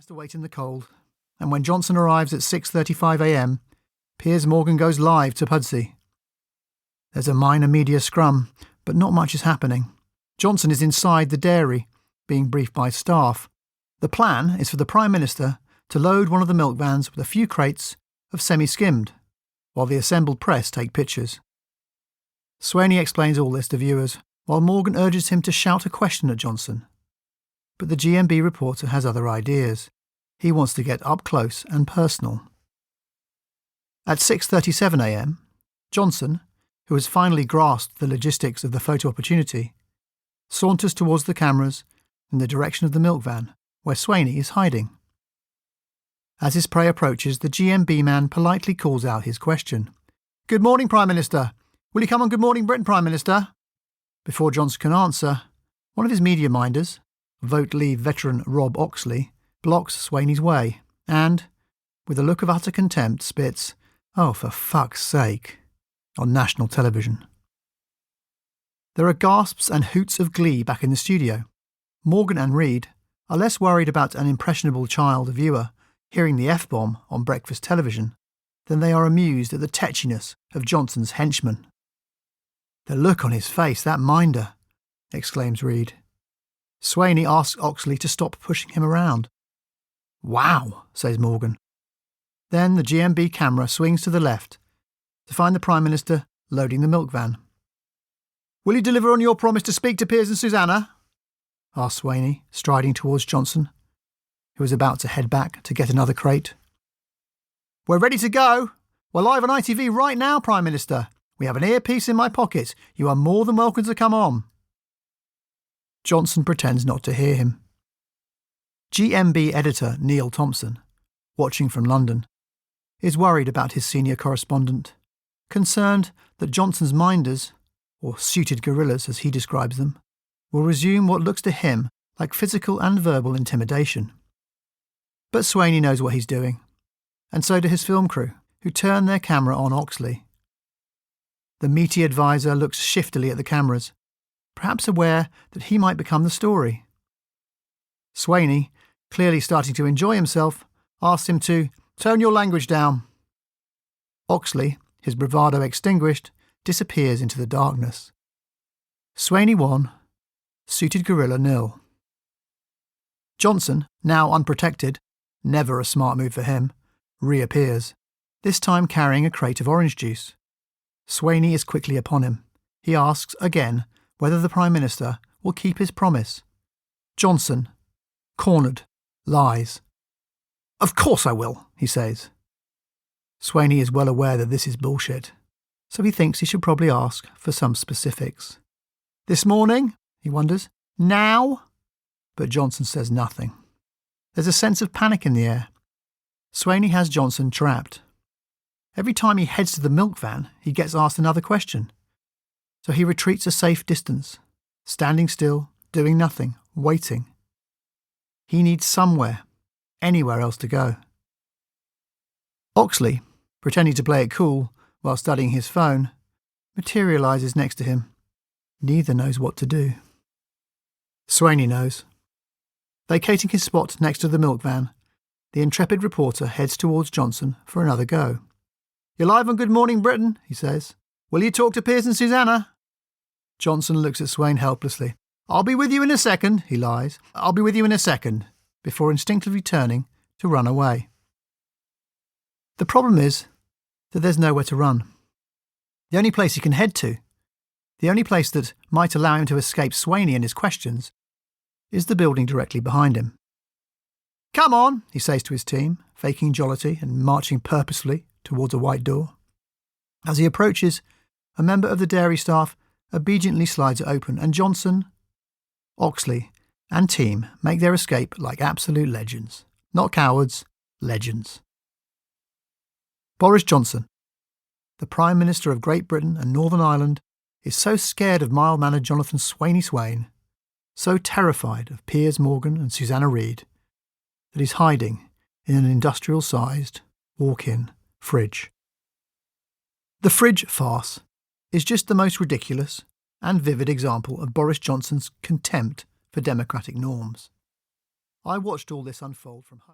has to wait in the cold, and when Johnson arrives at 6:35 a.m, Piers Morgan goes live to Pudsey. There's a minor media scrum, but not much is happening. Johnson is inside the dairy, being briefed by staff. The plan is for the Prime Minister to load one of the milk vans with a few crates of semi-skimmed, while the assembled press take pictures. Swaney explains all this to viewers, while Morgan urges him to shout a question at Johnson. But the GMB reporter has other ideas. He wants to get up close and personal. At 6:37 a.m, Johnson, who has finally grasped the logistics of the photo opportunity, saunters towards the cameras in the direction of the milk van, where Swaney is hiding. As his prey approaches, the GMB man politely calls out his question. "Good morning, Prime Minister. Will you come on Good Morning Britain, Prime Minister?" Before Johnson can answer, one of his media minders, Vote Leave veteran Rob Oxley, blocks Swaney's way and, with a look of utter contempt, spits, "Oh, for fuck's sake," on national television. There are gasps and hoots of glee back in the studio. Morgan and Reed are less worried about an impressionable child viewer hearing the F-bomb on breakfast television than they are amused at the tetchiness of Johnson's henchmen. "The look on his face, that minder," exclaims Reed. Swaney asks Oxley to stop pushing him around. "Wow," says Morgan. Then the GMB camera swings to the left to find the Prime Minister loading the milk van. "Will you deliver on your promise to speak to Piers and Susanna?" asks Swaney, striding towards Johnson, who is about to head back to get another crate. "We're ready to go. We're live on ITV right now, Prime Minister. We have an earpiece in my pocket. You are more than welcome to come on." Johnson pretends not to hear him. GMB editor Neil Thompson, watching from London, is worried about his senior correspondent, concerned that Johnson's minders, or suited guerrillas as he describes them, will resume what looks to him like physical and verbal intimidation. But Swaney knows what he's doing, and so do his film crew, who turn their camera on Oxley. The meaty advisor looks shiftily at the cameras, perhaps aware that he might become the story. Swaney, clearly starting to enjoy himself, asks him to tone your language down. Oxley, his bravado extinguished, disappears into the darkness. Swaney 1, suited gorilla 0. Johnson, now unprotected, never a smart move for him, reappears, this time carrying a crate of orange juice. Swaney is quickly upon him. He asks again whether the Prime Minister will keep his promise. Johnson, cornered, lies. "Of course I will," he says. Swaney is well aware that this is bullshit, so he thinks he should probably ask for some specifics. "This morning?" he wonders. "Now?" But Johnson says nothing. There's a sense of panic in the air. Swaney has Johnson trapped. Every time he heads to the milk van, he gets asked another question. So he retreats a safe distance, standing still, doing nothing, waiting. He needs somewhere, anywhere else to go. Oxley, pretending to play it cool while studying his phone, materialises next to him. Neither knows what to do. Swaney knows. Vacating his spot next to the milk van, the intrepid reporter heads towards Johnson for another go. "You're live on Good Morning Britain," he says. "Will you talk to Piers and Susanna?" Johnson looks at Swain helplessly. "I'll be with you in a second," he lies. "I'll be with you in a second," before instinctively turning to run away. The problem is that there's nowhere to run. The only place he can head to, the only place that might allow him to escape Swaney and his questions, is the building directly behind him. "Come on," he says to his team, faking jollity and marching purposefully towards a white door. As he approaches, a member of the dairy staff obediently slides it open, and Johnson, Oxley, and team make their escape like absolute legends. Not cowards, legends. Boris Johnson, the Prime Minister of Great Britain and Northern Ireland, is so scared of mild-mannered Jonathan Swaney, so terrified of Piers Morgan and Susanna Reid, that he's hiding in an industrial-sized, walk-in fridge. The fridge farce is just the most ridiculous and vivid example of Boris Johnson's contempt for democratic norms. I watched all this unfold from home.